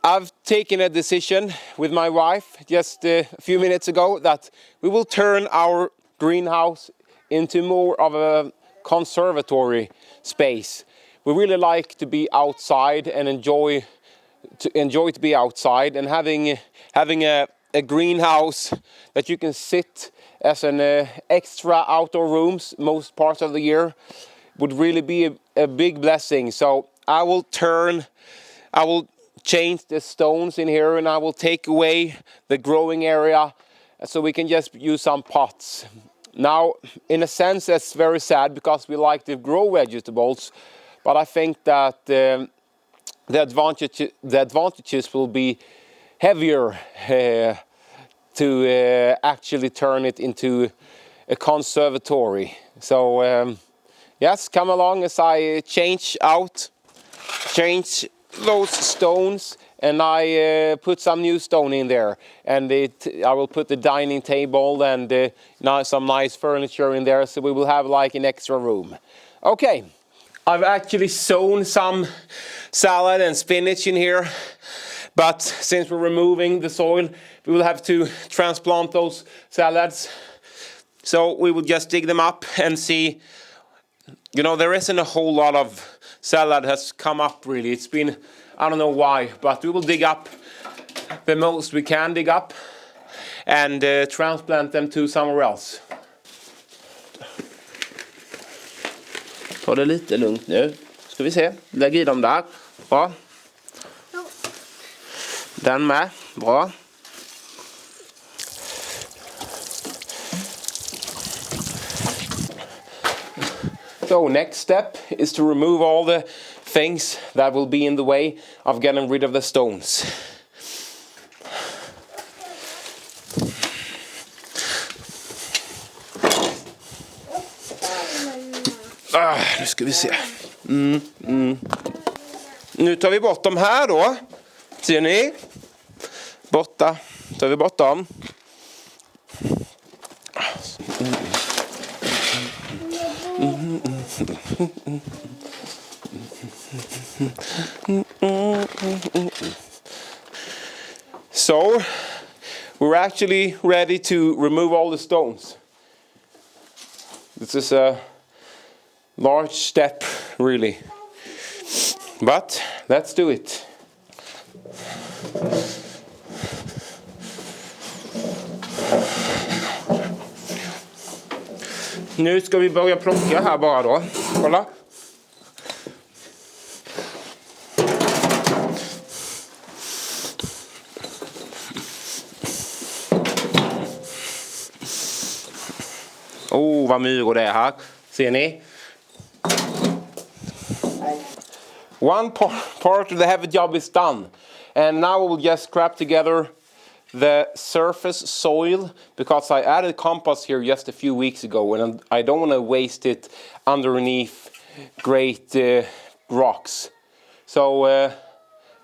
I've taken a decision with my wife just a few minutes ago that we will turn our greenhouse into more of a conservatory space. We really like to be outside and enjoy to be outside, and having a greenhouse that you can sit as an extra outdoor rooms most parts of the year would really be a big blessing. So I will change the stones in here, and I will take away the growing area so we can just use some pots. Now, in a sense, that's very sad because we like to grow vegetables, but I think that the advantages will be heavier to actually turn it into a conservatory. So yes, come along as I change those stones, and I put some new stone in there, and I will put the dining table and now some nice furniture in there, so we will have like an extra room. Okay, I've actually sown some salad and spinach in here, but since we're removing the soil, we will have to transplant those salads. So we will just dig them up and see. You know, there isn't a whole lot of salad has come up really. It's been, I don't know why, but we will dig up the most we can dig up and transplant them to somewhere else. Ta det lite lugnt nu. Ska vi se. Lägg i dem där. Bra. Den med. Bra. So next step is to remove all the things that will be in the way of getting rid of the stones. Nu ska vi se. Nu tar vi bort dem här då. Ser ni? Borta. Tar vi bort dem. So we're actually ready to remove all the stones. This is a large step, really, but let's do it. Nu ska vi börja plocka här bara då. Kolla. Vad myror det är här. Ser ni? One part of the heavy job is done, and now we'll just scrap together the surface soil, because I added compost here just a few weeks ago, and I don't want to waste it underneath great rocks. So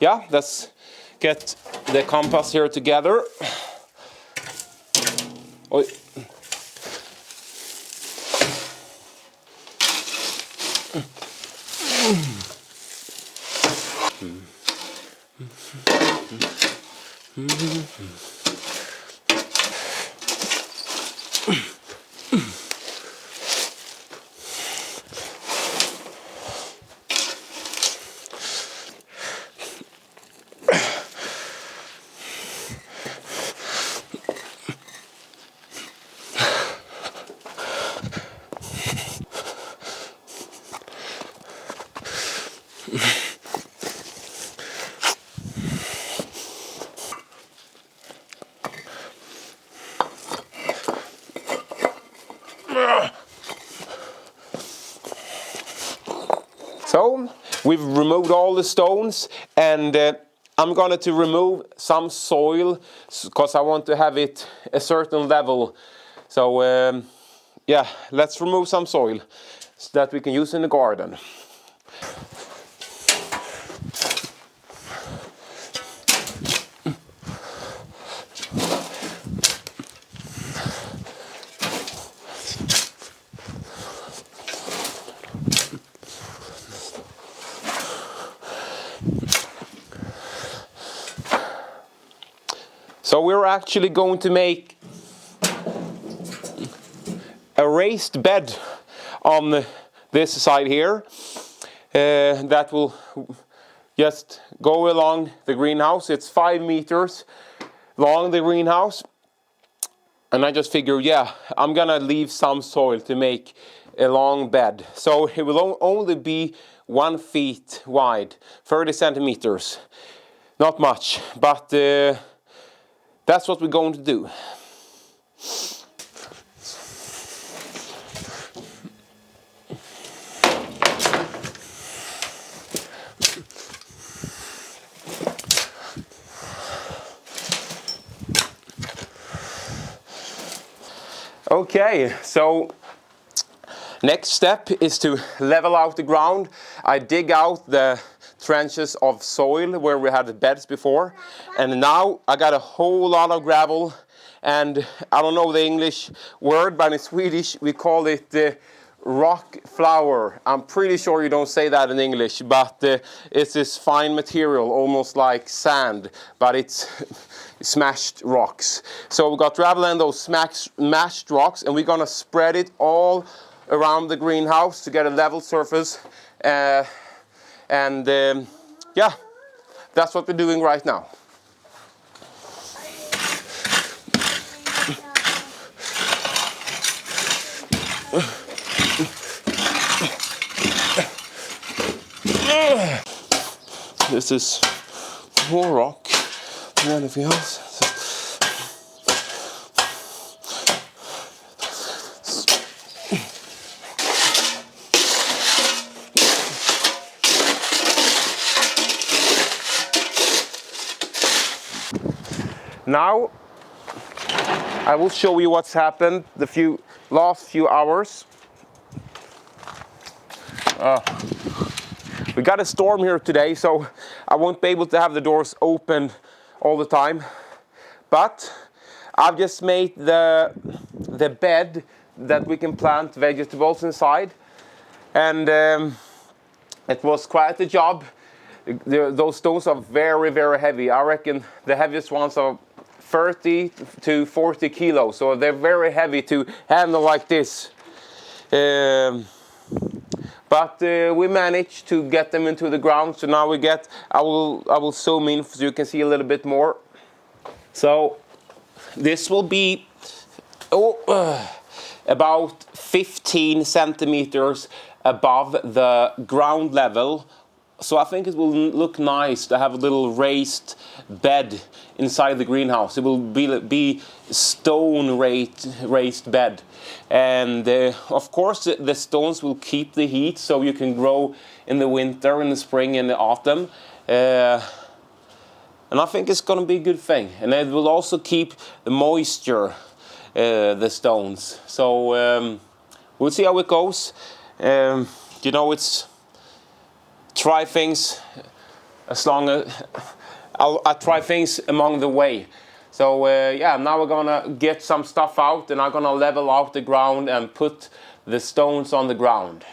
yeah, let's get the compost here together. Oj. So we've removed all the stones, and I'm going to remove some soil because I want to have it a certain level. So yeah, let's remove some soil so that we can use in the garden. So we're actually going to make a raised bed on this side here that will just go along the greenhouse. It's 5 meters long, the greenhouse. And I just figured, yeah, I'm gonna leave some soil to make a long bed. So it will only be 1 feet wide, 30 centimeters. Not much, but that's what we're going to do. Okay, so next step is to level out the ground. I dig out the trenches of soil where we had the beds before, and now I got a whole lot of gravel, and I don't know the English word, but in Swedish we call it rock flour. I'm pretty sure you don't say that in English, but it's this fine material, almost like sand, but it's smashed rocks. So we got gravel and those smashed rocks, and we're gonna spread it all around the greenhouse to get a level surface. Yeah, that's what we're doing right now. This is more rock than anything else. Now I will show you what's happened the last few hours. We got a storm here today, so I won't be able to have the doors open all the time. But I've just made the bed that we can plant vegetables inside, and it was quite a job. Those stones are very, very heavy. I reckon the heaviest ones are 30 to 40 kilos, so they're very heavy to handle like this. But we managed to get them into the ground, so now I will zoom in so you can see a little bit more. So this will be about 15 centimeters above the ground level. So I think it will look nice to have a little raised bed inside the greenhouse. It will be stone raised bed. And of course the stones will keep the heat, so you can grow in the winter, in the spring, and the autumn. And I think it's going to be a good thing. And it will also keep the moisture, the stones. So we'll see how it goes. You know, it's try things as long as I try things along the way. So yeah, now we're gonna get some stuff out, and I'm gonna level out the ground and put the stones on the ground.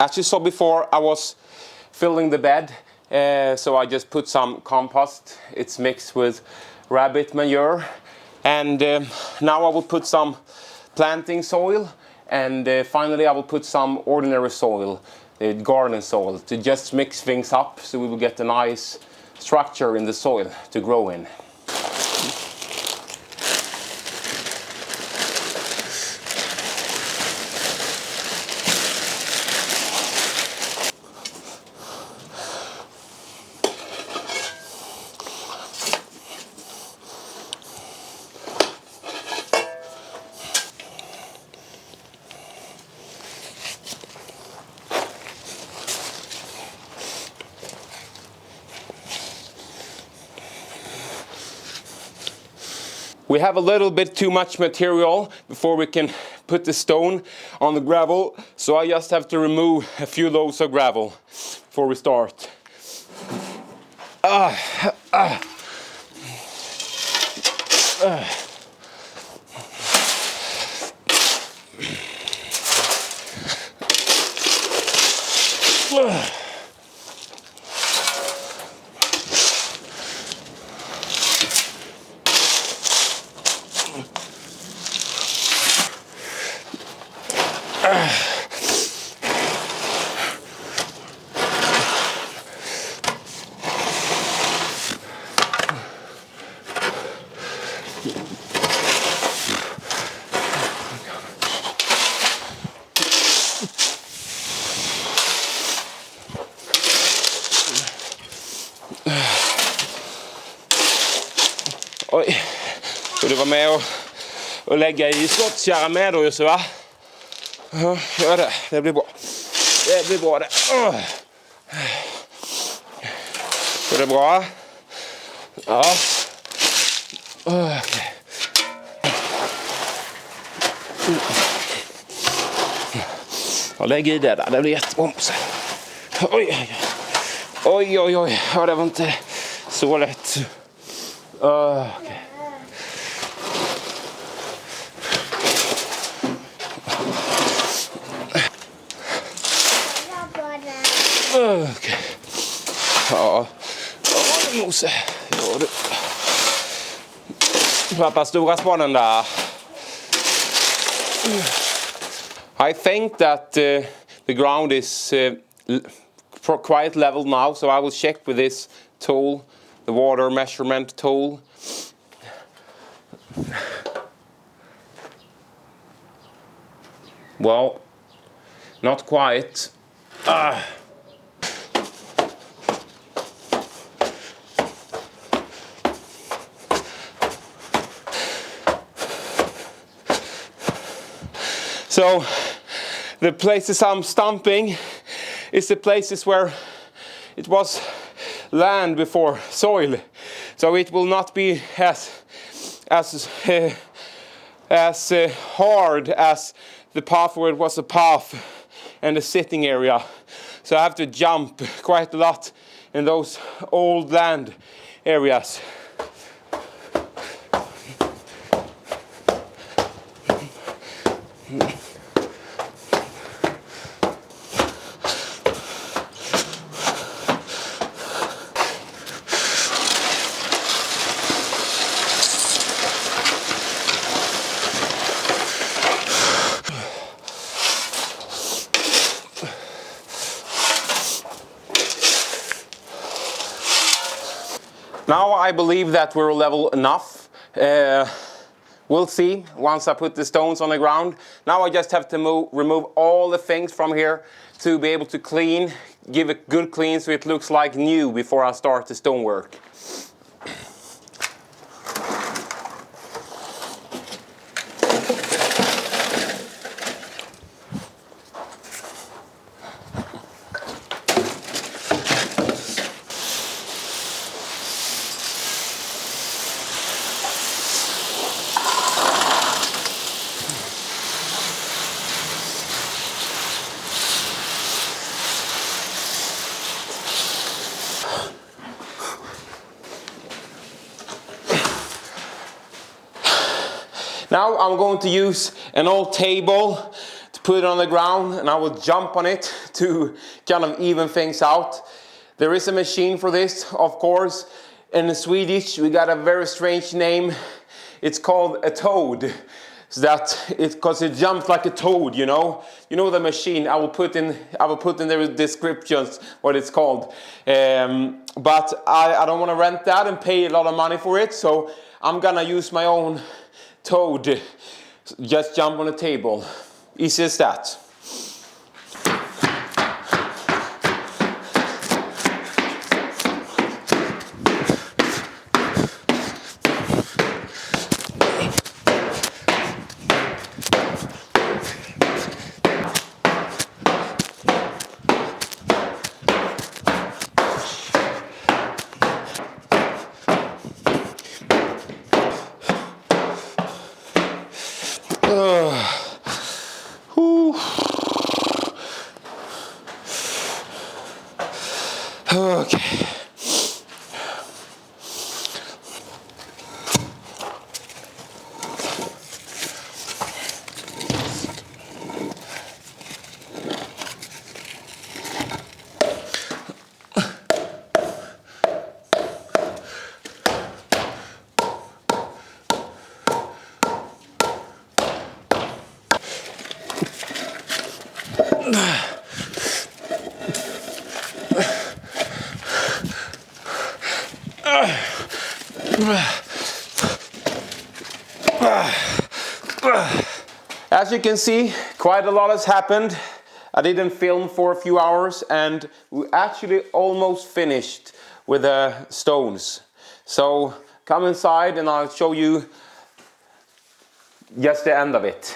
As you saw before, I was filling the bed, so I just put some compost. It's mixed with rabbit manure, and now I will put some planting soil, and finally I will put some ordinary soil, garden soil, to just mix things up so we will get a nice structure in the soil to grow in. We have a little bit too much material before we can put the stone on the gravel, so I just have to remove a few loads of gravel before we start. Oj, ska du vara med och lägga i skottkärran med då, just va? Ja, gör det. Det blir bra. Det blir bra det. Går det bra? Ja. Okej. Jag lägger i det där. Det blir jättebra. Oj, oj, oj, oj. Ja, det var inte så lätt. Okay. Okay. Ja, Mose. Ja, du. Pappa, stora spanen där. I think that the ground is quite level now, so I will check with this tool, the water measurement tool. Well, not quite. So the places I'm stumping is the places where it was land before soil, so it will not be as hard as the path where it was a path and the sitting area. So I have to jump quite a lot in those old land areas. Now I believe that we're level enough. We'll see once I put the stones on the ground. Now I just have to remove all the things from here to be able to clean, give a good clean so it looks like new before I start the stonework. Now I'm going to use an old table to put it on the ground and I will jump on it to kind of even things out. There is a machine for this, of course. In Swedish, we got a very strange name. It's called a toad. So that because it jumps like a toad, you know. You know the machine. I will put in the descriptions what it's called. But I don't want to rent that and pay a lot of money for it. So I'm gonna use my own toad. Just jump on the table. Easy as that. Okay. As you can see, quite a lot has happened. I didn't film for a few hours and we actually almost finished with the stones. So come inside and I'll show you just the end of it.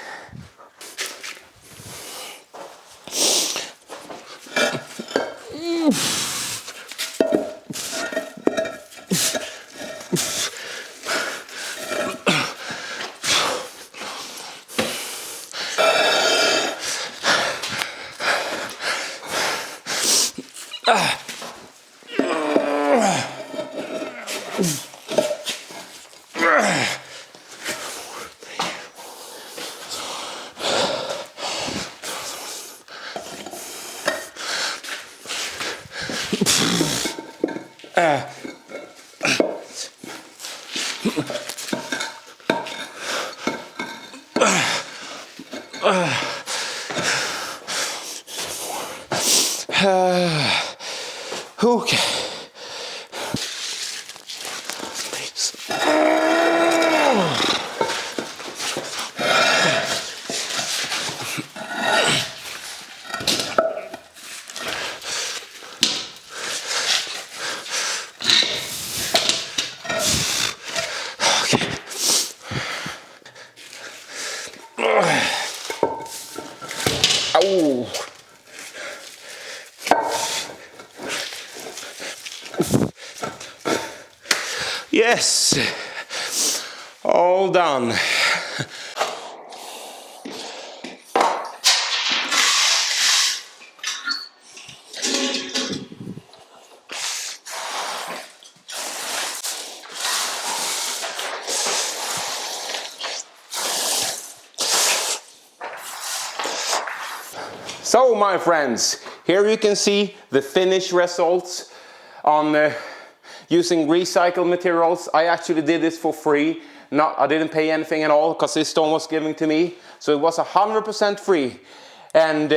Okay. Oh. Yes, all done. So my friends, here you can see the finished results on using recycled materials. I actually did this for free. I didn't pay anything at all because this stone was given to me. So it was 100% free. And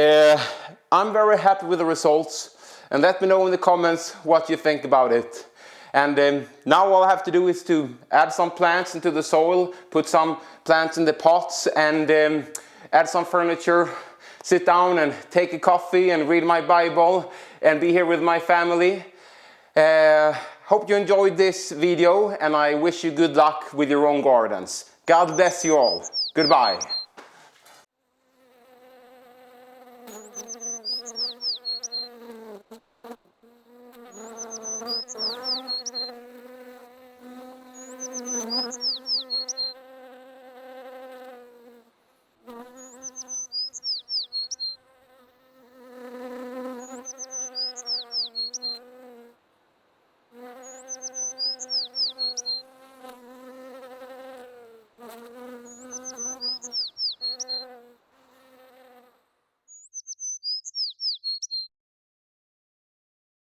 I'm very happy with the results. And let me know in the comments what you think about it. And now all I have to do is to add some plants into the soil, put some plants in the pots and add some furniture, sit down and take a coffee and read my Bible and be here with my family. Hope you enjoyed this video and I wish you good luck with your own gardens. God bless you all. Goodbye.